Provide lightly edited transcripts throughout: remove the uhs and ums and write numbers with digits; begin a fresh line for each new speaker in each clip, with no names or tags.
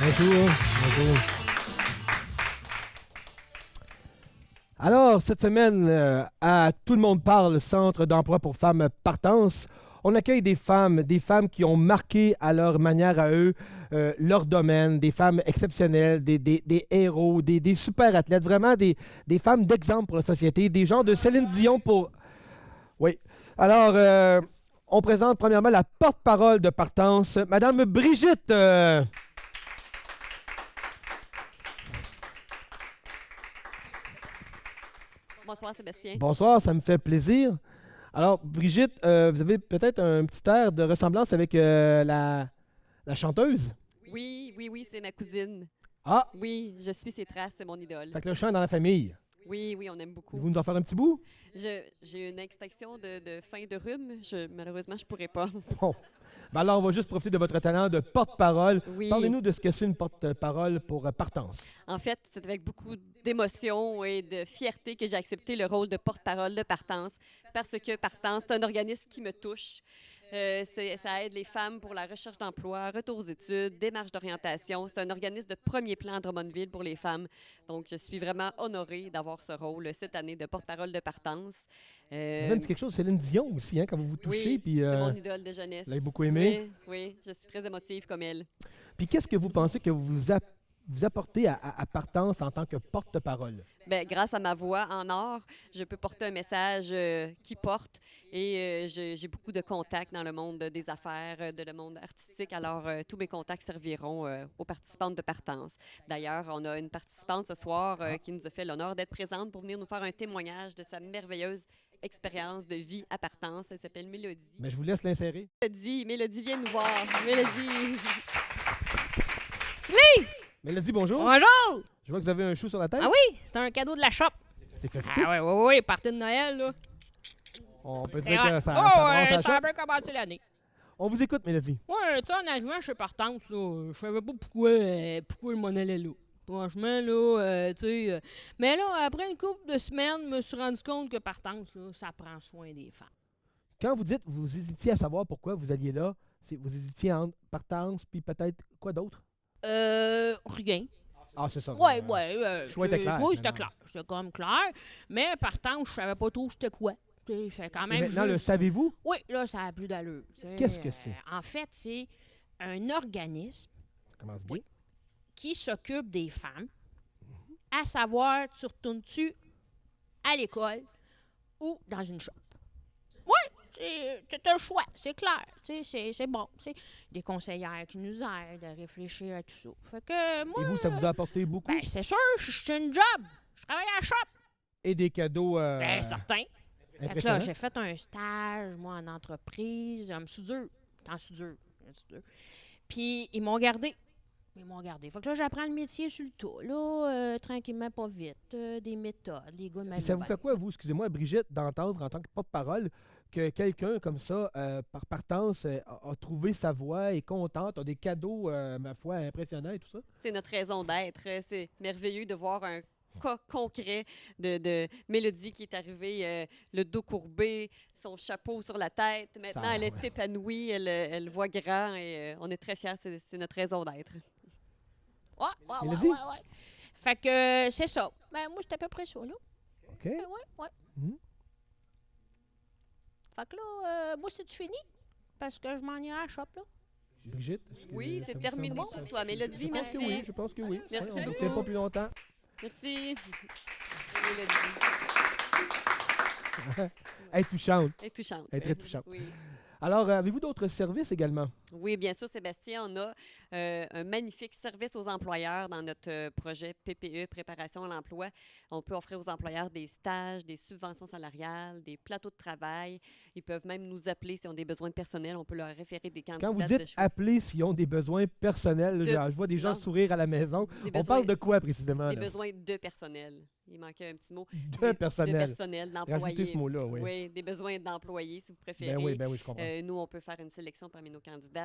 Bonjour. Bonjour. Alors, cette semaine, à Tout le monde parle, Centre d'emploi pour femmes Partance, on accueille des femmes qui ont marqué à leur manière à eux leur domaine, des femmes exceptionnelles, des héros, des super athlètes, vraiment des femmes d'exemple pour la société, des gens de Céline Dion pour... Oui. Alors, on présente premièrement la porte-parole de Partance, Madame Brigitte.
Bonsoir Sébastien.
Bonsoir, ça me fait plaisir. Alors, Brigitte, vous avez peut-être un petit air de ressemblance avec la chanteuse?
Oui, c'est ma cousine.
Ah!
Oui, je suis ses traces, c'est mon idole.
Fait que le chant est dans la famille.
Oui, on aime beaucoup.
Vous nous en faire un petit bout?
J'ai une extraction de fin de rhume. Malheureusement, je pourrais pas.
Bon. Ben alors, on va juste profiter de votre talent de porte-parole.
Oui.
Parlez-nous de ce que c'est une porte-parole pour Partance.
En fait, c'est avec beaucoup d'émotion et de fierté que j'ai accepté le rôle de porte-parole de Partance parce que Partance, c'est un organisme qui me touche. Ça aide les femmes pour la recherche d'emploi, retour aux études, démarche d'orientation. C'est un organisme de premier plan à Drummondville pour les femmes. Donc, je suis vraiment honorée d'avoir ce rôle cette année de porte-parole de Partance.
Ça donne quelque chose, Céline Dion aussi, hein, quand vous vous touchez.
Oui,
puis,
c'est mon idole de jeunesse.
Vous l'avez beaucoup aimé?
Oui, je suis très émotive comme elle.
Puis qu'est-ce que vous pensez que vous apportez à Partance en tant que porte-parole?
Bien, grâce à ma voix en or, je peux porter un message qui porte et j'ai beaucoup de contacts dans le monde des affaires, le monde artistique. Alors, tous mes contacts serviront aux participantes de Partance. D'ailleurs, on a une participante ce soir qui nous a fait l'honneur d'être présente pour venir nous faire un témoignage de sa merveilleuse expérience de vie à Partance. Elle s'appelle Mélodie.
Mais je vous laisse l'insérer.
Mélodie, viens nous voir. Mélodie.
Sly!
Mélodie, bonjour.
Bonjour!
Je vois que vous avez un chou sur la tête.
Ah oui, c'est un cadeau de la shop.
C'est festif.
Ah oui, partie de Noël, là.
On peut
Et
dire
ouais.
que ça
Oh,
brasse la
ça a
shop.
bien commencé l'année.
On vous écoute, Mélodie.
Ouais, tu sais, en arrivant chez Partance, là, je savais pas pourquoi je m'en allais là. Franchement, là, tu sais... mais là, après une couple de semaines, je me suis rendu compte que Partance, là, ça prend soin des femmes.
Quand vous dites vous hésitiez à savoir pourquoi vous alliez là, vous hésitiez entre Partance puis peut-être quoi d'autre?
Rien.
Ah, c'est ça.
Ouais.
Le choix était clair.
Oui, c'était clair. C'était comme clair. Mais Partance, je savais pas trop c'était quoi. Tu sais, fait quand
Et
même...
maintenant, le savez-vous?
Oui, là, ça a plus d'allure. Tu sais.
Qu'est-ce que c'est?
En fait, c'est un organisme
Ça commence bien.
qui s'occupe des femmes, à savoir, tu retournes-tu à l'école ou dans une shop. Oui, c'est un choix, c'est clair, c'est bon. Des conseillères qui nous aident à réfléchir à tout ça. Fait que moi,
Et vous, ça vous a apporté beaucoup?
ben, c'est sûr, j'ai une job, je travaille à la shop.
Et des cadeaux
Ben, certain. Fait que là,
impressionnants?
j'ai fait un stage, moi, en entreprise, en soudure. Puis, ils m'ont gardé. Fait que là, j'apprends le métier sur le tas, là, tranquillement, pas vite. Des méthodes, les gars
Et
m'aiment
ça vous
bien.
fait quoi, vous, excusez-moi, Brigitte, d'entendre en tant que porte-parole que quelqu'un comme ça, par Partance, a trouvé sa voie, est contente, a des cadeaux, ma foi, impressionnants et tout ça?
C'est notre raison d'être. C'est merveilleux de voir un cas concret de Mélodie qui est arrivée, le dos courbé, son chapeau sur la tête. Maintenant,
Ça,
elle est
ouais.
épanouie, elle voit grand et on est très fiers. C'est notre raison d'être.
Mélodie?
Ouais. Fait que c'est ça. Ben, moi, c'est à peu près ça, là.
OK.
Ouais.
Mhm.
Fait que là, moi, c'est fini. Parce que je m'en ai à la shop, là.
Brigitte? est-ce que
Oui,
ça
c'est
vous
terminé
semble-
pour toi, Mélodie.
Je pense que
Merci.
oui, je pense que oui.
Merci
on ne
beaucoup.
tient pas plus longtemps.
Merci. Mélodie.
Elle est touchante.
Elle est touchante.
Elle est très touchante.
Oui.
Alors, avez-vous d'autres services également?
Oui, bien sûr, Sébastien, on a un magnifique service aux employeurs dans notre projet PPE, Préparation à l'emploi. On peut offrir aux employeurs des stages, des subventions salariales, des plateaux de travail. Ils peuvent même nous appeler s'ils ont des besoins de personnel. On peut leur référer des candidats
Quand vous
de
dites
choix.
appeler s'ils ont des besoins personnels,
De-
je vois des gens
non.
sourire à la maison.
Des
On
besoins-
parle de quoi précisément?
Des
là?
besoins de personnel. Il manquait un petit mot.
De personnel.
De personnel,
Rajoutez
d'employés.
ce mot-là, oui.
Oui, des besoins d'employés, si vous préférez.
Ben oui, je comprends.
Nous, on peut faire une sélection parmi nos candidates.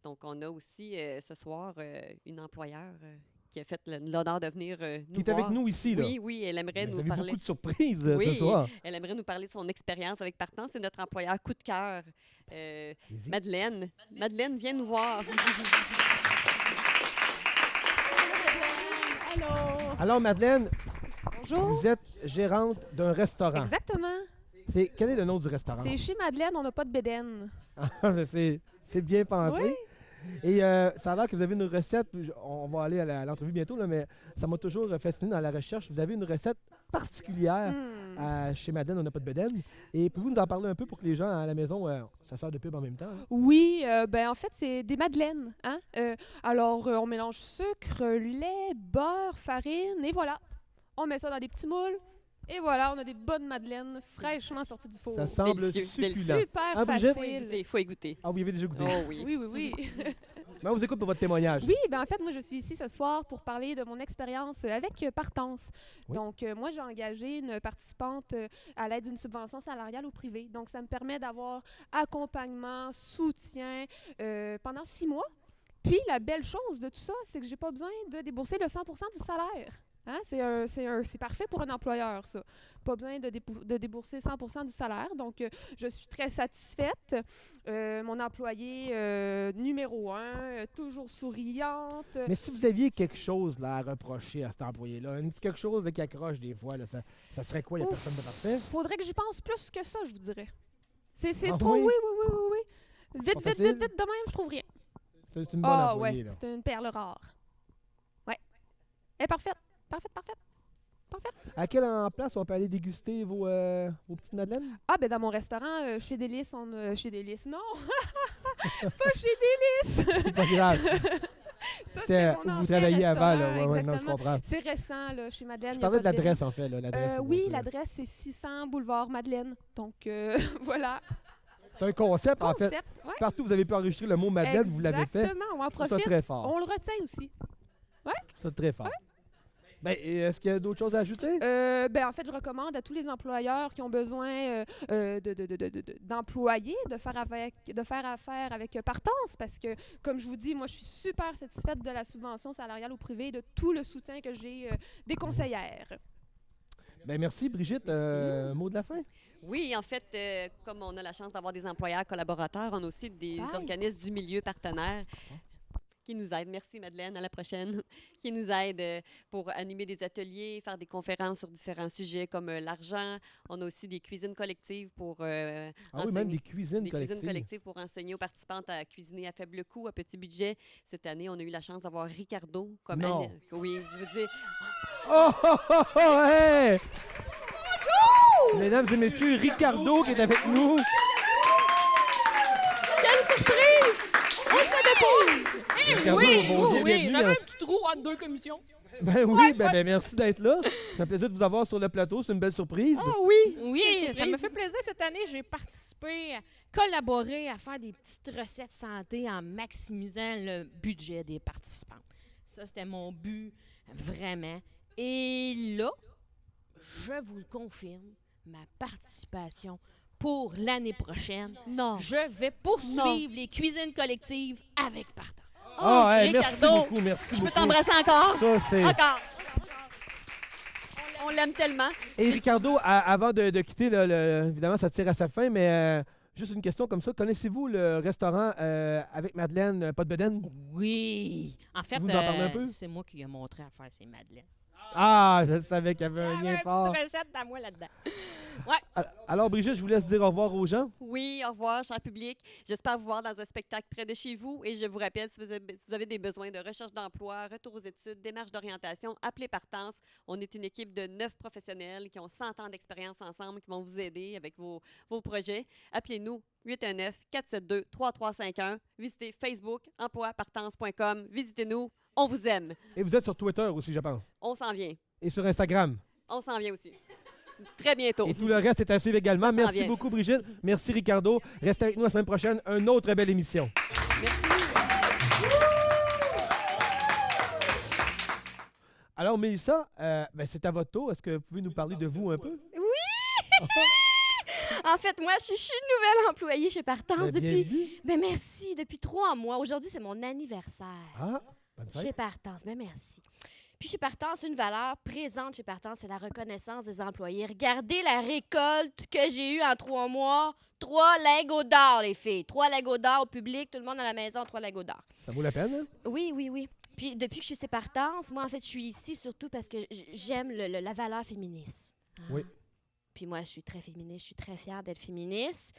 Donc, on a aussi ce soir une employeure qui a fait l'honneur de venir nous
Qui est avec
voir.
nous ici, là.
Oui, elle aimerait
Ben, vous
nous
avez
parler.
beaucoup de surprises ce
Oui,
soir.
elle aimerait nous parler de son expérience avec Partance. C'est notre employeur coup de cœur,
Allez-y.
Madeleine. Madeleine, viens nous voir.
Allô?
Alors, Madeleine,
Bonjour.
vous êtes gérante d'un restaurant.
Exactement.
Quel est le nom du restaurant?
C'est chez Madeleine, on n'a pas de bédaine.
C'est bien pensé.
Oui.
Et ça a l'air que vous avez une recette, on va aller à l'entrevue bientôt, là, mais ça m'a toujours fasciné dans la recherche. Vous avez une recette particulière chez Madeleine, on n'a pas de bedaine. Et pouvez-vous nous en parler un peu pour que les gens à la maison, ça sort de pub en même temps? Hein?
Oui, ben en fait, c'est des madeleines. Hein? Alors, on mélange sucre, lait, beurre, farine, et voilà. On met ça dans des petits moules. Et voilà, on a des bonnes madeleines fraîchement sorties du four.
Ça semble
Délicieux,
succulent.
Super
Ah, Brigitte?
facile.
Faut y goûter.
Ah, vous y avez déjà goûté?
Oh oui.
Oui, oui, oui.
Ben, on vous écoute pour votre témoignage.
Oui, ben en fait, moi, je suis ici ce soir pour parler de mon expérience avec Partance.
Oui.
Donc, moi, j'ai engagé une participante à l'aide d'une subvention salariale au privé. Donc, ça me permet d'avoir accompagnement, soutien pendant 6 mois. Puis, la belle chose de tout ça, c'est que j'ai pas besoin de débourser le 100% du salaire. Hein? C'est parfait pour un employeur, ça. Pas besoin de débourser 100% du salaire. Donc, je suis très satisfaite. Mon employée numéro 1, toujours souriante.
Mais si vous aviez quelque chose là, à reprocher à cet employé-là, un petit quelque chose qui accroche des fois, là, ça serait quoi? Il n'y a
Ouf.
personne de parfait?
Faudrait que j'y pense plus que ça, je vous dirais. C'est
Ah
trop,
oui?
oui, oui, oui, oui, oui. Vite,
Pas
vite,
facile?
vite, vite, de même, je trouve rien.
C'est une bonne
Ah
employée.
ouais,
Là.
c'est une perle rare. Ouais. Elle est parfaite, parfaite, parfaite.
À quelle place on peut aller déguster vos petites madeleines?
Ah, ben dans mon restaurant, chez Délices, chez Délices, non! Pas chez Délices!
C'est pas grave.
Ça,
C'était
mon
où vous
ancien
travailliez avant. Là.
restaurant,
Ouais, non, je
exactement.
comprends.
C'est récent, là, chez Madeleine.
Je
il y a
parlais de
pas
l'adresse, en fait. Là, l'adresse, c'est
oui,
votre,
l'adresse, c'est 600 boulevard Madeleine. Donc, voilà.
C'est un concept, en fait.
Concept, ouais.
Partout où vous avez pu enregistrer le mot Madeleine, vous l'avez fait.
Exactement, on en
Je trouve ça
profite.
très fort.
On le retient aussi.
Je trouve ça très fort. Ben, et est-ce qu'il y a d'autres choses à ajouter?
Ben, en fait, je recommande à tous les employeurs qui ont besoin d'employés de faire affaire avec Partance parce que, comme je vous dis, moi, je suis super satisfaite de la subvention salariale au privé et de tout le soutien que j'ai des conseillères.
Ben, merci, Brigitte. Mot de la fin?
Oui, en fait, comme on a la chance d'avoir des employeurs collaborateurs, on a aussi des
Bye.
organismes du milieu partenaires qui nous aident. Merci, Madeleine, à la prochaine. Qui nous aident pour animer des ateliers, faire des conférences sur différents sujets comme l'argent. On a aussi des cuisines collectives pour
Ah oui,
enseigner.
même des cuisines
Des
collectives.
cuisines collectives pour enseigner aux participantes à cuisiner à faible coût, à petit budget. Cette année, on a eu la chance d'avoir Ricardo comme
Non.
Oui, je veux dire,
Oh, oh, oh, oh, hey! Mesdames et messieurs, Ricardo qui est avec nous. Ricardo, bon,
oui,
bienvenue.
j'avais un petit trou entre deux commissions.
Ben oui, ben merci d'être là. C'est un plaisir de vous avoir sur le plateau. C'est une belle surprise.
Oui, ça
surprise.
me fait plaisir. Cette année, j'ai participé, collaboré à faire des petites recettes santé en maximisant le budget des participants. Ça, c'était mon but, vraiment. Et là, je vous confirme ma participation pour l'année prochaine.
non.
Je vais poursuivre les cuisines collectives avec Partance.
Ah, hey, merci
Ricardo,
beaucoup, merci
Je peux
beaucoup.
t'embrasser encore?
Ça, c'est...
Encore. On l'aime tellement.
Et Ricardo, avant de quitter, évidemment, ça tire à sa fin, mais juste une question comme ça. Connaissez-vous le restaurant avec Madeleine, pas de bedaine?
Oui. En fait,
Vous nous en parlez un peu?
c'est moi qui ai montré à faire ces madeleines.
Ah, je savais qu'il y avait un
Il y
lien
avait une
fort.
petite recette à moi là-dedans.
Alors, Brigitte, je vous laisse dire au revoir aux gens.
Oui, au revoir, cher public. J'espère vous voir dans un spectacle près de chez vous. Et je vous rappelle, si vous avez des besoins de recherche d'emploi, retour aux études, démarche d'orientation, appelez Partance. On est une équipe de 9 professionnels qui ont 100 ans d'expérience ensemble, qui vont vous aider avec vos projets. Appelez-nous 819-472-3351. Visitez Facebook, emploipartance.com. Visitez-nous. On vous aime.
Et vous êtes sur Twitter aussi, je pense.
On s'en vient.
Et sur Instagram.
On s'en vient aussi. Très bientôt.
Et tout le reste est à suivre également.
Ça s'en
Merci
vient.
beaucoup, Brigitte. Merci, Ricardo. Restez avec nous la semaine prochaine. Une autre belle émission. Alors, Mélissa, ben, c'est à votre tour. Est-ce que vous pouvez nous parler de vous un peu?
En fait, moi, je suis une nouvelle employée chez Partance
Ben,
depuis...
bienvenue.
Ben merci, depuis 3 mois. Aujourd'hui, c'est mon anniversaire.
Ah, bonne fête.
Chez Partance, ben merci. Puis chez Partance, une valeur présente chez Partance, c'est la reconnaissance des employés. Regardez la récolte que j'ai eue en 3 mois. 3 lingots d'or, les filles. 3 lingots d'or au public, tout le monde à la maison, 3 lingots d'or.
Ça vaut la peine, hein?
Oui, oui, oui. Puis depuis que je suis sépartance, moi, en fait, je suis ici surtout parce que j'aime la valeur féministe.
Oui.
Puis moi, je suis très féministe, je suis très fière d'être féministe.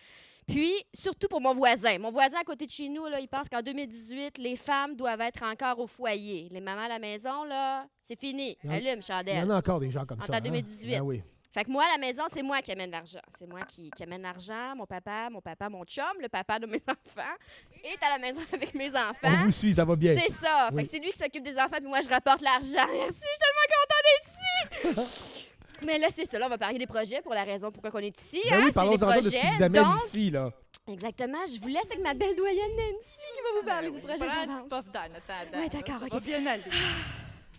Puis, surtout pour mon voisin. Mon voisin à côté de chez nous, là, il pense qu'en 2018, les femmes doivent être encore au foyer. Les mamans à la maison, là, c'est fini.
Il y en-
Allume,
Il y
chandelle.
en a encore des gens comme
En
ça.
temps
hein?
2018.
Ben oui.
Fait que moi, à la maison, c'est moi qui amène l'argent. C'est moi qui amène l'argent. Mon papa, mon chum, le papa de mes enfants, est à la maison avec mes
On
enfants.
vous suit, ça va bien.
C'est ça.
Oui.
Fait que c'est lui qui s'occupe des enfants, puis moi, je rapporte l'argent. Merci, je suis tellement contente d'être ici. Mais là, c'est ça. Là, on va parler des projets pour la raison pourquoi on est ici.
Ben
hein,
oui,
c'est
parlons
les
de ce
projets.
qui vous amène
Donc,
ici, là.
exactement. Je vous laisse avec ma belle doyenne Nancy qui va vous parler du projet
Prends du
J'avance.
puff d'air, attends.
Ouais, d'accord,
Ça
OK.
va bien aller.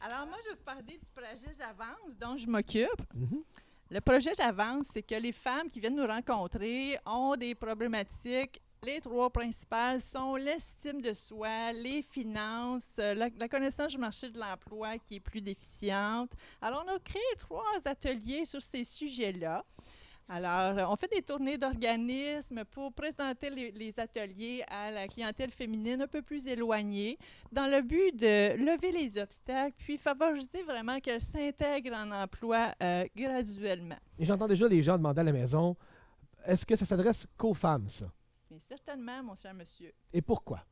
Alors, moi, je vais vous parler du projet J'avance, dont je m'occupe.
Mhm.
Le projet J'avance, c'est que les femmes qui viennent nous rencontrer ont des problématiques. Les 3 principales sont l'estime de soi, les finances, la connaissance du marché de l'emploi qui est plus déficiente. Alors, on a créé 3 ateliers sur ces sujets-là. Alors, on fait des tournées d'organismes pour présenter les ateliers à la clientèle féminine un peu plus éloignée, dans le but de lever les obstacles, puis favoriser vraiment qu'elles s'intègrent en emploi graduellement.
Et j'entends déjà les gens demander à la maison, est-ce que ça s'adresse qu'aux femmes, ça?
Mais certainement, mon cher monsieur.
Et pourquoi?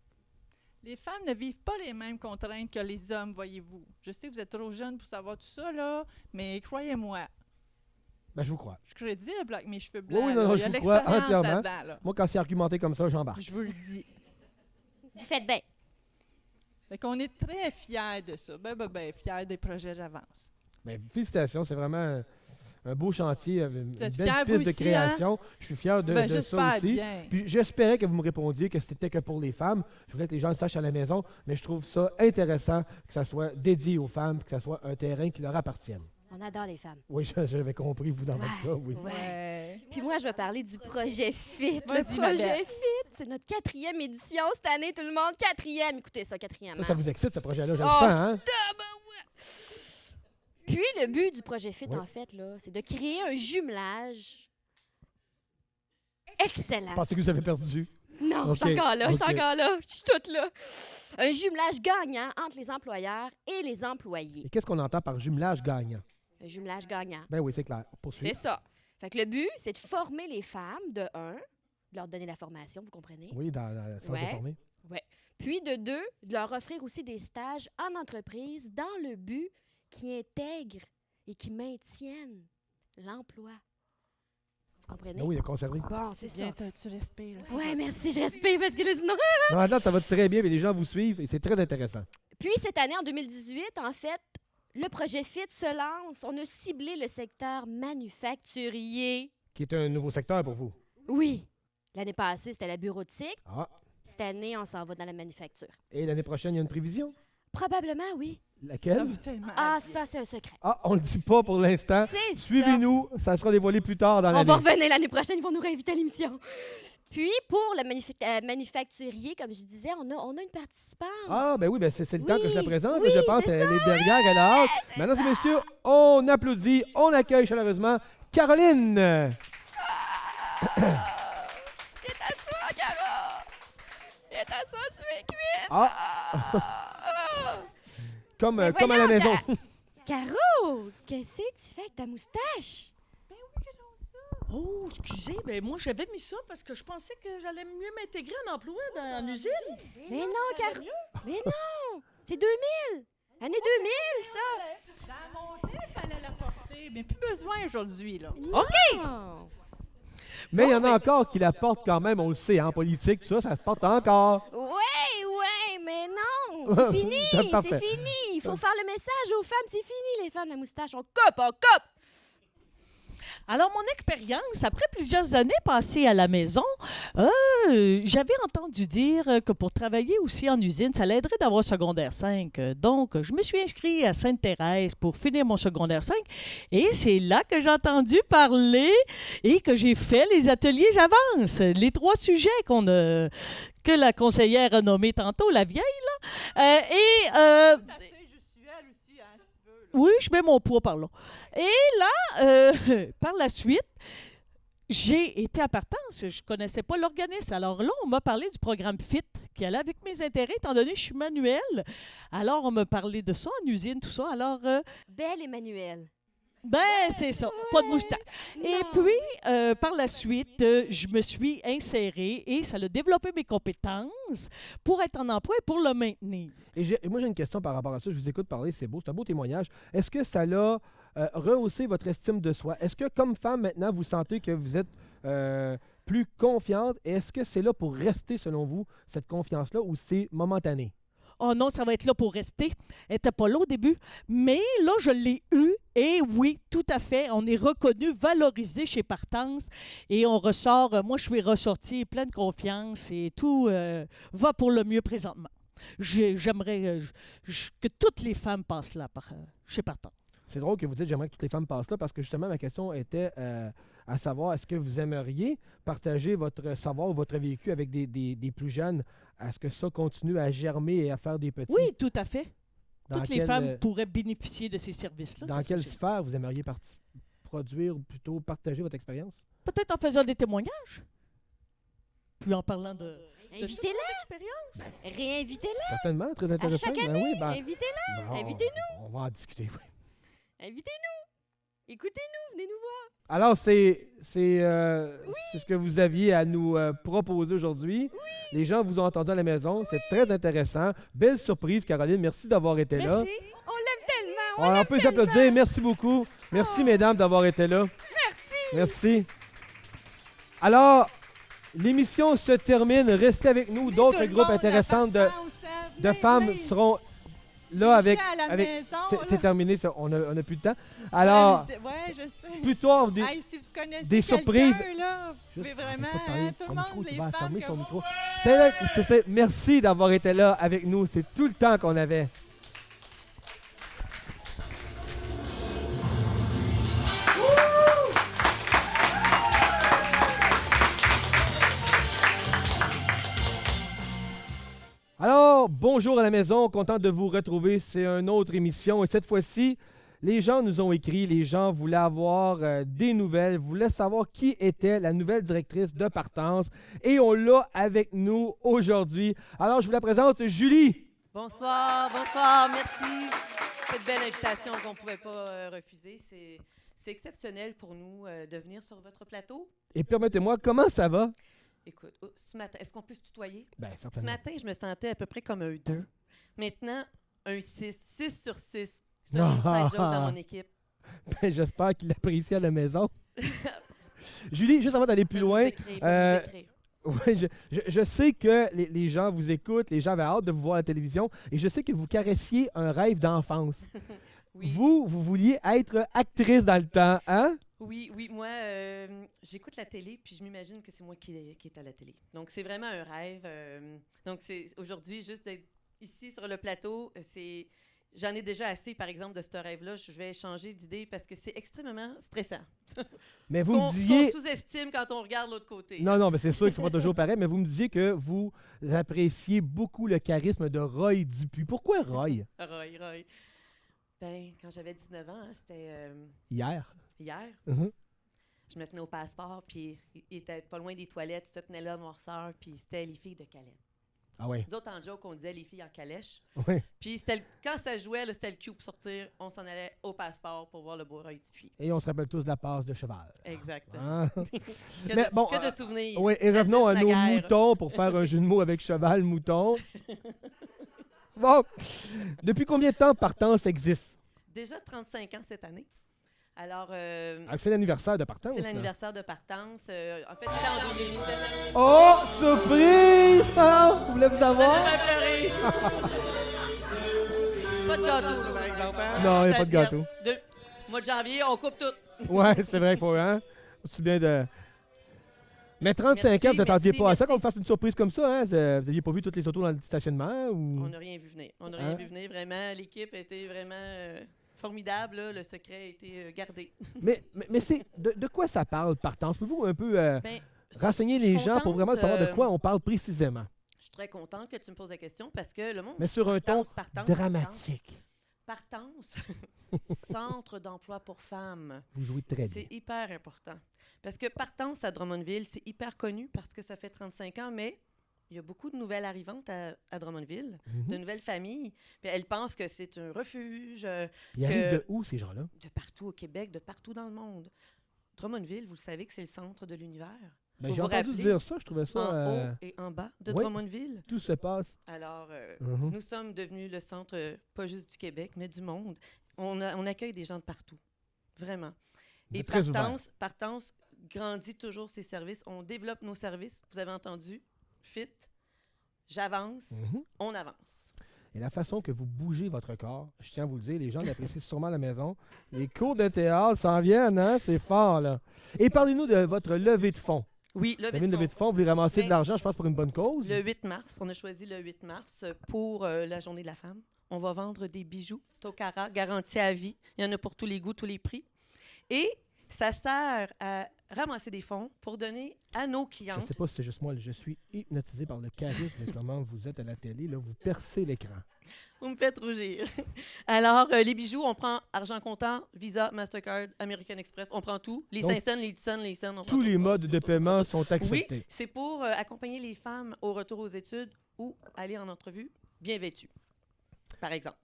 Les femmes ne vivent pas les mêmes contraintes que les hommes, voyez-vous. Je sais que vous êtes trop jeune pour savoir tout ça, là, mais croyez-moi,
Ben, je vous crois.
je suis crédible avec mes cheveux blancs.
Oui, non,
là.
je
Il y a
vous crois
l'expérience
entièrement.
là-dedans, là.
Moi, quand c'est argumenté comme ça, j'embarque.
Je vous le dis.
Vous faites bien.
Fait qu'on est très fiers de ça. Ben, fiers des projets J'avance.
Ben, félicitations, c'est vraiment un beau chantier, une
Vous êtes
belle
fiers,
piste
vous
de
aussi,
création. Je suis fier de ça
j'espère
aussi.
bien.
Puis j'espérais que vous me répondiez que c'était que pour les femmes. Je voulais que les gens le sachent à la maison, mais je trouve ça intéressant que ça soit dédié aux femmes, que ça soit un terrain qui leur appartienne.
On adore les femmes.
Oui, j'avais compris, vous, dans votre cas, oui.
Ouais.
Puis moi, je vais parler du projet FIT. Le
Vas-y, ma
projet
belle.
FIT, c'est notre 4e édition cette année, tout le monde. 4e. Écoutez ça, 4e.
Ça vous excite, ce projet-là, je le
Oh,
sens, hein?
Puis le but du projet FIT,
Oui.
en fait, là, c'est de créer un jumelage excellent.
Pensez que vous avez perdu.
Non, je
Ok,
suis encore là, je suis
ok.
encore là, je suis toute là. Un jumelage gagnant entre les employeurs et les employés.
Et qu'est-ce qu'on entend par jumelage gagnant?
Un jumelage gagnant.
Ben oui, c'est clair. Poursuivre.
C'est ça. Fait que le but, c'est de former les femmes, de un, de leur donner la formation, vous comprenez?
Oui, dans la salle de
Ouais.
former.
Puis de deux, de leur offrir aussi des stages en entreprise dans le but qui intègrent et qui maintiennent l'emploi. Vous comprenez?
Ben oui, il a conservé.
Bon, c'est ça.
Bien, tu respires. là, c'est
Ouais,
bon.
merci, je respire parce que là, sinon...
Non, maintenant, ça va très bien, mais les gens vous suivent et c'est très intéressant.
Puis cette année, en 2018, en fait, le projet FIT se lance. On a ciblé le secteur manufacturier.
Qui est un nouveau secteur pour vous.
Oui. L'année passée, c'était la bureautique.
Ah.
Cette année, on s'en va dans la manufacture.
Et l'année prochaine, il y a une prévision?
Probablement, oui.
Ça
Laquelle?
va tellement
Ah,
bien.
ça, c'est un secret.
Ah, on le dit pas pour l'instant.
C'est
Suivez-nous, ça sera dévoilé plus tard dans
ça. On
l'année.
va revenir l'année prochaine, ils vont nous réinviter à l'émission. Puis, pour le manufacturier, comme je disais, on a une participante.
Ah, ben oui, ben c'est le temps que je la
Oui,
présente.
oui,
je pense
c'est
qu'elle est derrière, elle a hâte. Mesdames et messieurs, on applaudit, on accueille chaleureusement Caroline.
Viens t'asseoir, Caro! Viens t'asseoir sur mes cuisses!
Ah, comme,
Mais
comme à la
voyons,
maison.
Caro, qu'est-ce que tu fais avec ta moustache?
Oh, excusez, ben moi j'avais mis ça parce que je pensais que j'allais mieux m'intégrer en emploi en usine.
Mais non, Caro! Mais non! C'est 2000! Année 2000, ça!
Dans mon temps, il fallait la porter, mais plus besoin aujourd'hui, là.
Non!
Mais il y en a encore qui la portent quand même, on le sait, en politique, tout ça, ça se porte encore.
Ouais, mais non! C'est fini!
Parfait.
C'est fini! Il faut faire le message aux femmes, c'est fini, les femmes, la moustache. On coupe!
Alors, mon expérience, après plusieurs années passées à la maison, j'avais entendu dire que pour travailler aussi en usine, ça l'aiderait d'avoir secondaire 5. Donc, je me suis inscrite à Sainte-Thérèse pour finir mon secondaire 5. Et c'est là que j'ai entendu parler et que j'ai fait les ateliers J'avance. Les 3 sujets que la conseillère a nommés tantôt, la vieille, là.
C'est assez gestuelle aussi, hein, si tu veux. Là.
Oui, je mets mon poids par là. Et là, par la suite, j'ai été à partance. Je ne connaissais pas l'organisme. Alors là, on m'a parlé du programme FIT qui allait avec mes intérêts, étant donné que je suis manuelle. Alors, on me parlait de ça en usine, tout ça. Alors,
Belle Emmanuel.
ben, c'est ça, pas de moustache. Et puis, par la suite, je me suis insérée et ça a développé mes compétences pour être en emploi et pour le maintenir.
Et moi, j'ai une question par rapport à ça. Je vous écoute parler, c'est beau, c'est un beau témoignage. Est-ce que ça l'a rehaussé votre estime de soi? Est-ce que, comme femme, maintenant, vous sentez que vous êtes plus confiante? Et est-ce que c'est là pour rester, selon vous, cette confiance-là, ou c'est momentané?
Oh non, ça va être là pour rester. Elle n'était pas là au début, mais là, je l'ai eu. Et oui, tout à fait. On est reconnu, valorisé chez Partance. Et on ressort, moi, je suis ressortie pleine de confiance et tout va pour le mieux présentement. J'aimerais que toutes les femmes passent là chez Partance.
C'est drôle que vous dites j'aimerais que toutes les femmes passent là parce que justement ma question était à savoir est-ce que vous aimeriez partager votre savoir ou votre vécu avec des plus jeunes? Est-ce que ça continue à germer et à faire des petits?
Oui, tout à fait.
Dans
Toutes les
quel,
femmes pourraient bénéficier de ces services-là.
Dans
ça serait
quelle
génial.
sphère vous aimeriez produire ou plutôt partager votre expérience?
Peut-être en faisant des témoignages. Puis en parlant de
Invitez-la.
expérience.
Réinvitez-la.
Certainement, très
À
intéressant.
chaque
Ben
année.
oui, ben,
Invitez-la.
bon,
Invitez-nous.
On va en discuter, oui.
Invitez-nous. Écoutez-nous. Venez nous voir.
Alors, c'est ce que vous aviez à nous proposer aujourd'hui. Les gens vous ont entendu à la maison. C'est très intéressant. Belle surprise, Caroline. Merci d'avoir été là.
Merci.
On l'aime tellement.
On peut les applaudir. Merci beaucoup. Merci, mesdames, d'avoir été là.
Merci.
Merci. Alors, l'émission se termine. Restez avec nous. D'autres groupes intéressants de femmes seront là avec... C'est terminé, ça. On a plus de temps. Alors,
Ouais, je sais.
plus tard,
Hey, si vous connaissez
des
quelqu'un,
surprises.
là, vous pouvez vraiment, tout le monde, les femmes que
son
vous-
micro. Merci d'avoir été là avec nous. C'est tout le temps qu'on avait. Alors, bonjour à la maison, content de vous retrouver. C'est une autre émission et cette fois-ci, les gens nous ont écrit, les gens voulaient avoir des nouvelles, voulaient savoir qui était la nouvelle directrice de Partance et on l'a avec nous aujourd'hui. Alors, je vous la présente, Julie.
Bonsoir, bonsoir, merci. Cette belle invitation qu'on ne pouvait pas refuser. C'est exceptionnel pour nous de venir sur votre plateau.
Et permettez-moi, comment ça va?
Écoute, ce matin, est-ce qu'on peut se tutoyer?
Bien,
Ce
certainement.
matin, je me sentais à peu près comme un 2. Maintenant, un 6, 6 sur 6. C'est un inside joke dans mon équipe.
Ben, j'espère qu'il l'apprécie à la maison. Julie, juste avant d'aller plus
Je peux
loin,
vous écrire.
ouais, je sais que les gens vous écoutent, les gens avaient hâte de vous voir à la télévision, et je sais que vous caressiez un rêve d'enfance.
Oui.
Vous vouliez être actrice dans le temps, hein?
Oui, moi, j'écoute la télé, puis je m'imagine que c'est moi qui est à la télé. Donc, c'est vraiment un rêve. Donc, c'est aujourd'hui, juste d'être ici sur le plateau, j'en ai déjà assez, par exemple, de ce rêve-là. Je vais changer d'idée parce que c'est extrêmement stressant.
Mais
Ce
vous me
qu'on
disiez...
sous-estime quand on regarde l'autre côté.
Non, mais c'est sûr que c'est pas toujours pareil, mais vous me disiez que vous appréciez beaucoup le charisme de Roy Dupuis. Pourquoi Roy?
Roy. Ben, quand j'avais 19 ans, c'était
Hier.
hier.
Mhm.
Je me tenais au passeport, puis il était pas loin des toilettes, ça tenait là, noirceur, puis c'était les filles de Calais.
Ah ouais.
Nous autres, en joke, on disait les filles en calèche.
Ouais.
Puis quand ça jouait, là, c'était le cue pour sortir. On s'en allait au passeport pour voir le beau Roy Dupuis.
Et on se rappelle tous de la passe de cheval.
Exactement.
Hein?
Que,
Mais
de,
bon,
que de souvenirs.
Oui, et
Jadis
revenons à nos
naguère.
moutons pour faire un jeu de mots avec cheval, mouton. Bon, depuis combien de temps Partance existe?
Déjà 35 ans cette année. Alors,
Ah, c'est l'anniversaire de Partance.
c'est
là.
l'anniversaire de Partance. En fait, c'était en 2017.
Oh, surprise! Ah, vous voulez vous avoir?
Pas de gâteau, là, par exemple. hein?
Non, il n'y
Je
a pas de
te
gâteau.
Mois de janvier, on coupe tout.
Ouais, c'est vrai, il faut, hein? C'est bien de... Mais 35
Merci,
ans, vous n'attendiez
merci,
pas à ça
merci.
qu'on vous fasse une surprise comme ça, hein? Vous n'aviez pas vu toutes les autos dans le stationnement? Ou...
On n'a rien vu venir. On n'a
Hein?
rien vu venir. Vraiment, l'équipe était vraiment formidable. Là. Le secret a été gardé.
Mais c'est de quoi ça parle, Partance? Pouvez-vous un peu
Ben,
renseigner
je suis
les gens pour vraiment savoir de
contente,
quoi on parle précisément?
Je suis très contente que tu me poses la question parce que le monde...
Mais sur un ton
Partance,
dramatique.
Partance, centre d'emploi pour femmes.
Vous jouez très bien.
C'est hyper important. Parce que Partance à Drummondville, c'est hyper connu parce que ça fait 35 ans, mais il y a beaucoup de nouvelles arrivantes à Drummondville,
Mhm.
de nouvelles familles. Puis elles pensent que c'est un refuge
Ils arrivent
que-
de où, ces gens-là?
de partout au Québec, de partout dans le monde. Drummondville, vous le savez que c'est le centre de l'univers.
Ben,
Vous
j'ai
vous
entendu
rappelez?
dire ça, je trouvais ça...
En haut et en bas de
oui.
Drummondville.
Tout se passe.
Alors,
Mhm.
nous sommes devenus le centre, pas juste du Québec, mais du monde. On accueille des gens de partout. Vraiment.
Vous
Et
êtes très ouvert.
Partance grandit toujours ses services. On développe nos services. Vous avez entendu? Fit. J'avance.
Mhm.
On avance.
Et la façon que vous bougez votre corps, je tiens à vous le dire, les gens l'apprécient sûrement à la maison. Les cours de théâtre s'en viennent, hein? C'est fort, là. Et parlez-nous de votre levée de fonds.
Oui,
Vous avez une levée de fonds, vous voulez ramasser de
Ben,
l'argent, je pense, pour une bonne cause.
Le 8 mars, on a choisi le 8 mars pour la Journée de la femme. On va vendre des bijoux Tokara, garantis à vie. Il y en a pour tous les goûts, tous les prix. Et ça sert à ramasser des fonds pour donner à nos
Je ne
clientes.
sais pas si c'est juste moi, je suis hypnotisé par le charisme de comment vous êtes à la télé. Là, vous percez l'écran.
Vous me faites rougir. Alors, les bijoux, on prend argent comptant, Visa, Mastercard, American Express, on prend tout. Les
Donc,
5 cents, les 10 cents, les cents, on prend
Tous
tout.
les modes de paiement sont
Oui,
acceptés.
c'est pour accompagner les femmes au retour aux études ou aller en entrevue bien vêtues, par exemple.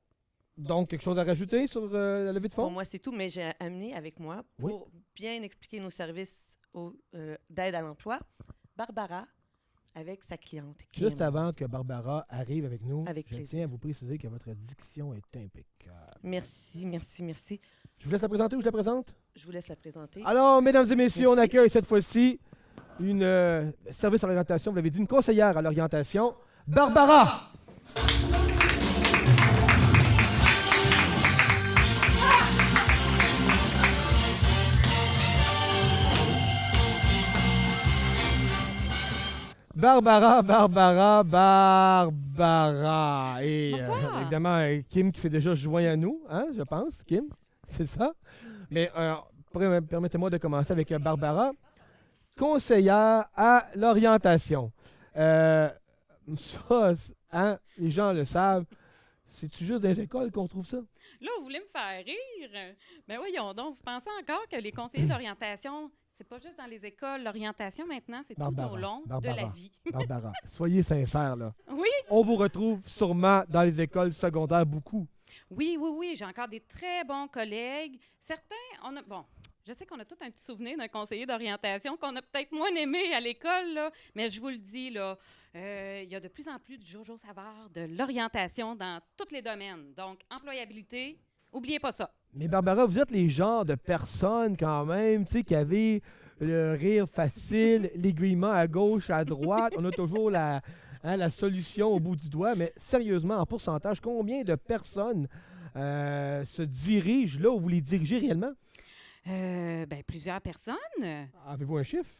Donc, quelque chose à rajouter sur la levée de
Pour
fonds?
moi, c'est tout, mais j'ai amené avec moi
Oui.
pour bien expliquer nos services d'aide à l'emploi, Barbara avec sa cliente. Kim.
Juste avant que Barbara arrive avec nous,
Avec
je
plaisir.
tiens à vous préciser que votre diction est impeccable.
Merci, merci, merci.
Je vous laisse la présenter ou je la présente?
Je vous laisse la présenter.
Alors, mesdames et messieurs, on
Merci.
accueille cette fois-ci une service à l'orientation, vous l'avez dit, une conseillère à l'orientation, Barbara! Barbara. Et
Bonsoir.
évidemment, Kim qui s'est déjà joint à nous, hein, je pense, Kim, c'est ça. Mais permettez-moi de commencer avec Barbara, conseillère à l'orientation. Ça, hein, les gens le savent, c'est-tu juste dans les écoles qu'on trouve ça?
Là, vous voulez me faire rire? Ben voyons donc, vous pensez encore que les conseillers d'orientation, c'est pas juste dans les écoles, l'orientation maintenant, c'est tout
Barbara,
au long de
Barbara.
la vie.
Barbara, soyez sincère, là.
Oui,
On vous retrouve sûrement dans les écoles secondaires beaucoup.
oui, j'ai encore des très bons collègues. Certains, bon, je sais qu'on a tout un petit souvenir d'un conseiller d'orientation qu'on a peut-être moins aimé à l'école, là, mais je vous le dis, là, il y a de plus en plus de Jojo Savard, de l'orientation dans tous les domaines. Donc, employabilité, oubliez pas ça.
Mais Barbara, vous êtes les genres de personnes quand même, tu sais, qui avaient le rire facile, l'aiguillement à gauche, à droite. On a toujours la solution au bout du doigt. Mais sérieusement, en pourcentage, combien de personnes se dirigent là où vous les dirigez réellement?
Ben, plusieurs personnes.
Avez-vous un chiffre?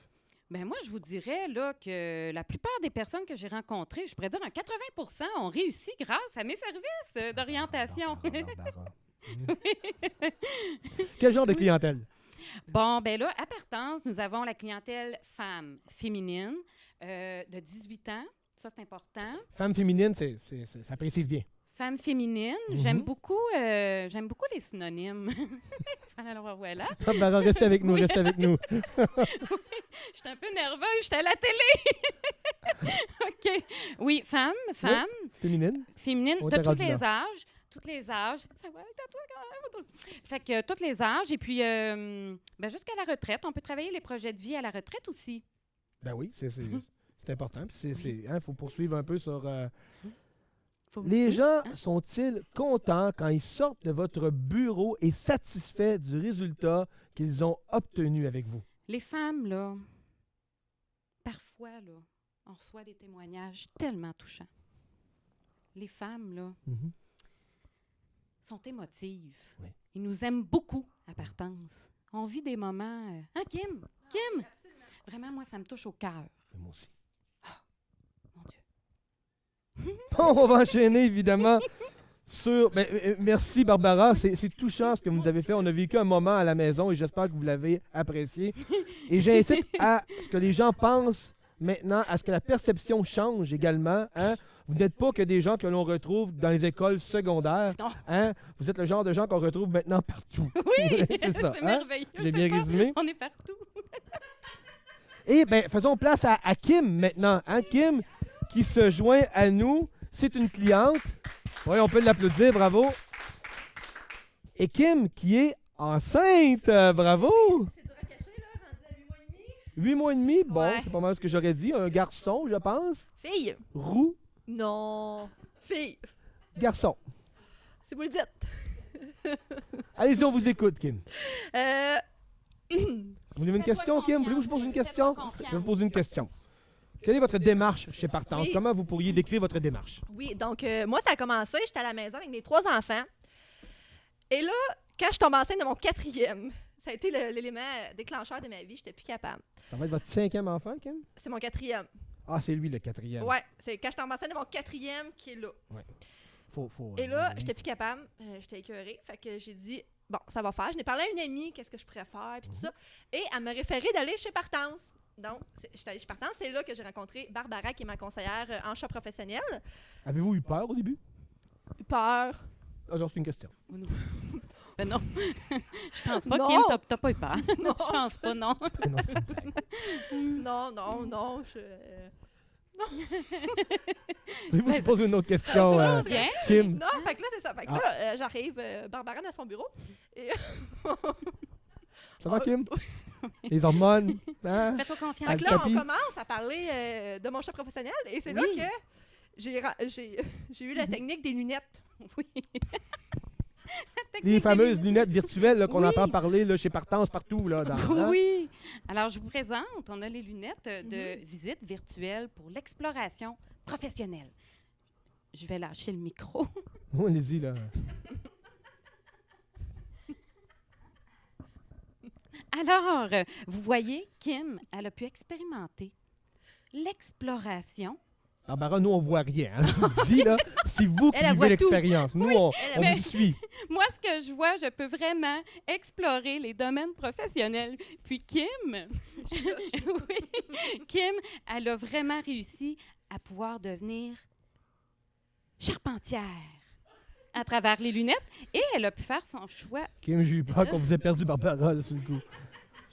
Ben moi, je vous dirais là, que la plupart des personnes que j'ai rencontrées, je pourrais dire un 80 ont réussi grâce à mes services d'orientation.
Barbara. Quel genre de clientèle?
Bon, ben là, à Partance, nous avons la clientèle femme féminine de 18 ans. Ça, c'est important.
Femme féminine, ça précise bien.
Femme féminine, j'aime beaucoup les synonymes. Alors voilà.
Barbara, restez avec nous, restez avec nous.
J'étais un peu nerveuse, j'étais à la télé. OK. Oui, femme,
Féminine?
féminine,
On
de
était
tous
rendu
les âges. Tous les âges. Ça va être à toi quand même. Fait que tous les âges. Et puis, ben, jusqu'à la retraite. On peut travailler les projets de vie à la retraite aussi.
Ben oui, c'est important. Il faut poursuivre un peu sur...
Faut-
Les
oui,
gens
hein?
sont-ils contents quand ils sortent de votre bureau et satisfaits du résultat qu'ils ont obtenu avec vous?
Les femmes, là, parfois, là, on reçoit des témoignages tellement touchants. Les femmes, là, sont émotives.
Oui.
Ils nous aiment beaucoup à Partance. On vit des moments... Hein, Kim? Kim? Vraiment, moi, ça me touche au cœur.
Moi aussi.
Mon Dieu.
Bon, on va enchaîner, évidemment, sur... merci, Barbara. C'est touchant ce que vous nous avez fait. On a vécu un moment à la maison et j'espère que vous l'avez apprécié. Et j'incite à ce que les gens pensent maintenant, à ce que la perception change également. Hein? Vous n'êtes pas que des gens que l'on retrouve dans les écoles secondaires.
Non.
Hein? Vous êtes le genre de gens qu'on retrouve maintenant partout.
Oui,
c'est ça.
c'est
Hein?
merveilleux.
J'ai bien
c'est ça.
résumé.
On est partout.
Et bien, faisons place à Kim maintenant. Hein, Kim, qui se joint à nous. C'est une cliente. Oui, on peut l'applaudir, bravo. Et Kim, qui est enceinte, bravo.
C'est dur à cacher, là, rendu à 8 mois et demi.
8 mois et demi, bon,
Ouais.
c'est pas mal ce que j'aurais dit. Un garçon, je pense.
Fille.
Roux,
Non. Fille.
garçon.
Si vous le dites.
Allez-y, on vous écoute, Kim. Vous avez une
Fais-toi
question, Kim?
confiance,
Voulez-vous que je pose une
Kim.
question?
Fais-toi confiance.
Je vais vous poser une question. Quelle est votre démarche chez Partance?
Oui.
Comment vous pourriez décrire votre démarche?
Oui, donc moi, ça a commencé, j'étais à la maison avec mes 3 enfants. Et là, quand je tombe enceinte de mon 4e, ça a été l'élément déclencheur de ma vie, j'étais plus capable.
Ça va être votre 5e enfant, Kim?
C'est mon 4e.
Ah, c'est lui le 4e.
Ouais, c'est quand je tombe enceinte de mon 4e qui est là.
Faut,
Et là, j'étais plus capable, j'étais écœurée. Fait que j'ai dit, bon, ça va faire. Je n'ai parlé à une amie, qu'est-ce que je pourrais faire, puis tout ça. Et elle m'a référé d'aller chez Partance. Donc, j'étais allée chez Partance. C'est là que j'ai rencontré Barbara, qui est ma conseillère en choix professionnel.
Avez-vous eu peur au début?
Peur.
Alors, c'est une question.
Ben non. Je pense pas,
Non.
Kim, t'as pas eu peur.
Non.
Je pense pas, non.
Non, c'est une blague.
Non.
Voulez-vous que je pose une autre question,
Toujours bien.
Kim?
Non, fait que là, c'est ça. Fait que là, j'arrive, Barbara dans son bureau. Et
Ça va, Kim? Les hormones? Hein?
Fais-toi confiance.
fait
le
que là,
tapis.
on commence à parler de mon choix professionnel. Et c'est
Oui.
là que j'ai eu la technique des lunettes.
Oui.
Les fameuses lunettes virtuelles là, qu'on
Oui.
entend parler là, chez Partance partout. Là, dans, hein?
Oui. Alors, je vous présente, on a les lunettes de visite virtuelle pour l'exploration professionnelle. Je vais lâcher le micro.
Oui, allez-y, là.
Alors, vous voyez, Kim, elle a pu expérimenter l'exploration.
Barbara, nous, on voit rien. Hein. Je vous le dis, là, c'est vous qui
Elle, elle
vivez
voit tout.
l'expérience. Nous, on
mais-
vous suit.
Moi, ce que je vois, je peux vraiment explorer les domaines professionnels. Puis Kim, oui, Kim, elle a vraiment réussi à pouvoir devenir charpentière à travers les lunettes et elle a pu faire son choix.
Kim, j'ai eu peur qu'on vous ait perdu Barbara, là, sur le coup.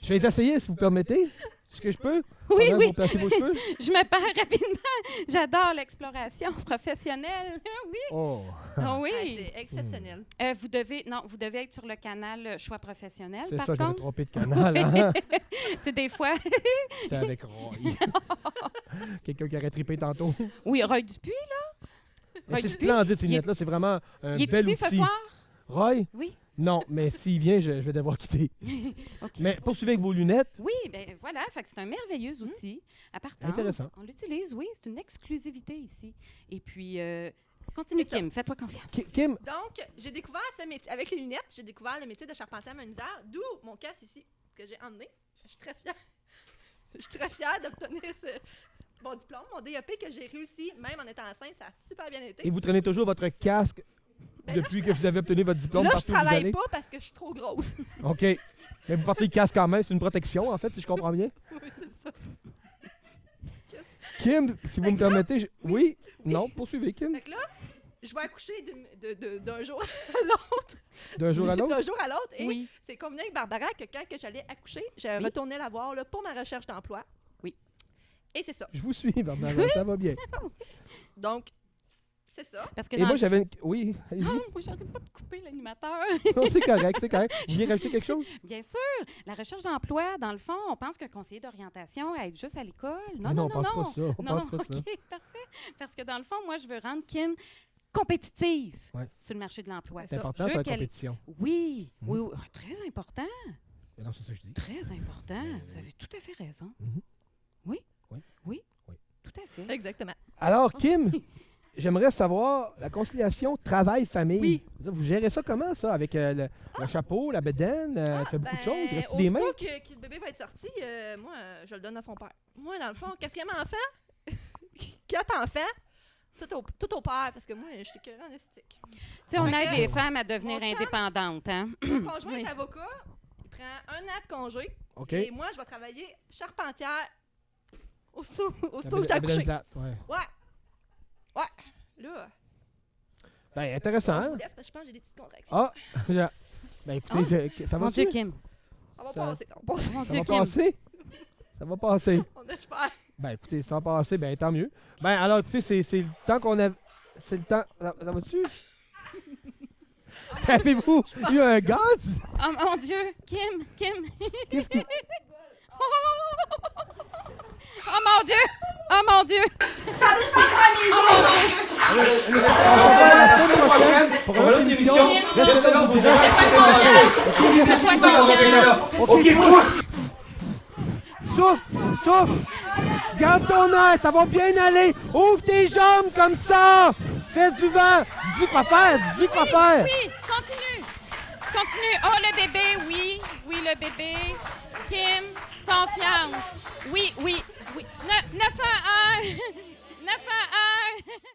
Je vais les essayer, si vous permettez. Est-ce que je peux?
Oui,
Pendant que
oui,
vous placez vos cheveux?
je me perds rapidement. J'adore l'exploration professionnelle. Oui,
Oh!
ah oui.
Ah, c'est exceptionnel.
Vous devez être sur le canal Choix professionnel.
C'est
Par
ça, j'avais
contre,
trompé de canal. Hein?
tu sais, des fois,
J'étais avec Roy. Quelqu'un qui aurait trippé tantôt.
oui, Roy Dupuis,
Mais
Roy
c'est
Dupuis,
splendide, ces
il est-
lunettes-là. C'est vraiment un
il est
bel
ici
outil.
ce soir?
Roy?
Oui.
Non, mais s'il vient, je vais devoir quitter.
OK.
Mais poursuivez avec vos lunettes.
Oui, ben voilà, fait que c'est un merveilleux outil à Partance.
Intéressant.
On l'utilise, oui, c'est une exclusivité ici. Et puis, continue,
C'est ça.
Kim, fais-toi confiance.
Kim,
Donc, j'ai découvert ce métier, avec les lunettes, j'ai découvert le métier de charpentier menuisière, d'où mon casque ici, que j'ai emmené. Je suis très fière. Je suis très fière d'obtenir mon diplôme, mon DEP que j'ai réussi, même en étant enceinte, ça a super bien été.
et vous traînez toujours votre casque
Ben là,
depuis que vous avez obtenu votre diplôme
Là, je
partout où vous
travaille
allez?
pas parce que je suis trop grosse.
OK. Mais vous portez le casque quand même. C'est une protection, en fait, si je comprends bien.
Oui, c'est ça.
Kim, si vous me permettez... Oui? Non? Poursuivez, Kim.
Fait que là, je vais accoucher d'un jour à l'autre.
D'un jour à l'autre?
D'un jour à l'autre. Et
Oui.
c'est convenu avec Barbara que quand que j'allais accoucher, je
Oui.
retournais la voir là, pour ma recherche d'emploi.
Oui.
Et c'est ça.
Je vous suis, Barbara. Ça va bien.
Donc, c'est ça.
Parce que
Et
dans
moi,
le-
j'avais... Oui, allez-y.
Moi, j'arrête pas de couper l'animateur.
Non, c'est correct, c'est correct. Vous vouliez rajouter quelque chose?
Bien sûr, la recherche d'emploi, dans le fond, on pense qu'un conseiller d'orientation aide juste à l'école. Non,
Mais
non,
on
non,
pense
non.
pas ça. On
Non,
pense pas ça.
OK, parfait. Parce que dans le fond, moi, je veux rendre Kim compétitive
Ouais.
sur le marché de l'emploi.
C'est important,
Je
ça,
veux
la
qu'elle-
compétition.
Oui,
Mhm.
oui, oui, très important.
Mais non, c'est ça que je dis.
Très important.
Oui.
Vous avez tout à fait raison.
Mhm.
Oui.
Oui.
Oui.
Oui.
Tout à fait.
Exactement.
Alors, Kim, j'aimerais savoir la conciliation travail-famille.
Oui.
Vous gérez ça comment, ça? Avec le chapeau, la bedaine? Tu fais beaucoup de choses? Reste des mains?
Aussitôt que le bébé va être sorti, moi, je le donne à son père. Moi, dans le fond, 4e enfant, 4 enfants, tout au père, parce que moi, je suis écœurée en esthétique.
Tu sais, on
Fait
aide
que
les femmes à devenir
mon chum-
indépendantes, hein?
Mon conjoint
Oui.
est avocat, il prend 1 an de congé,
OK.
et moi, je vais travailler charpentière aussitôt
La
que j'ai
bedaine
accouché.
plate, ouais.
Là,
Ben, intéressant,
je
hein?
vous laisse parce que je pense que j'ai des petites contractions.
Ah! Ben, écoutez, ça
Mon
va
Dieu, Kim.
Ça va
ça-
passer, on passe.
Mon
Ça
Dieu,
va
Kim.
passer? Ça va passer.
On espère.
Ben, écoutez, sans passer, ben, tant mieux. Ben, alors, écoutez, c'est le temps qu'on a... C'est le temps... Ça va-tu? Savez-vous, il y a un gaz?
Oh mon Dieu! Kim!
Qu'est-ce qui...
Oh mon Dieu! Oh mon Dieu!
Pour une autre émission, restez là, vous direz Souffle! Garde ton air, ça va bien aller! Ouvre tes jambes comme ça! Fais du vent! Dis quoi faire!
Oui, continue! Oh, le bébé, oui, le bébé. Kim, confiance. Oui. 9 à 1! 9 à 1!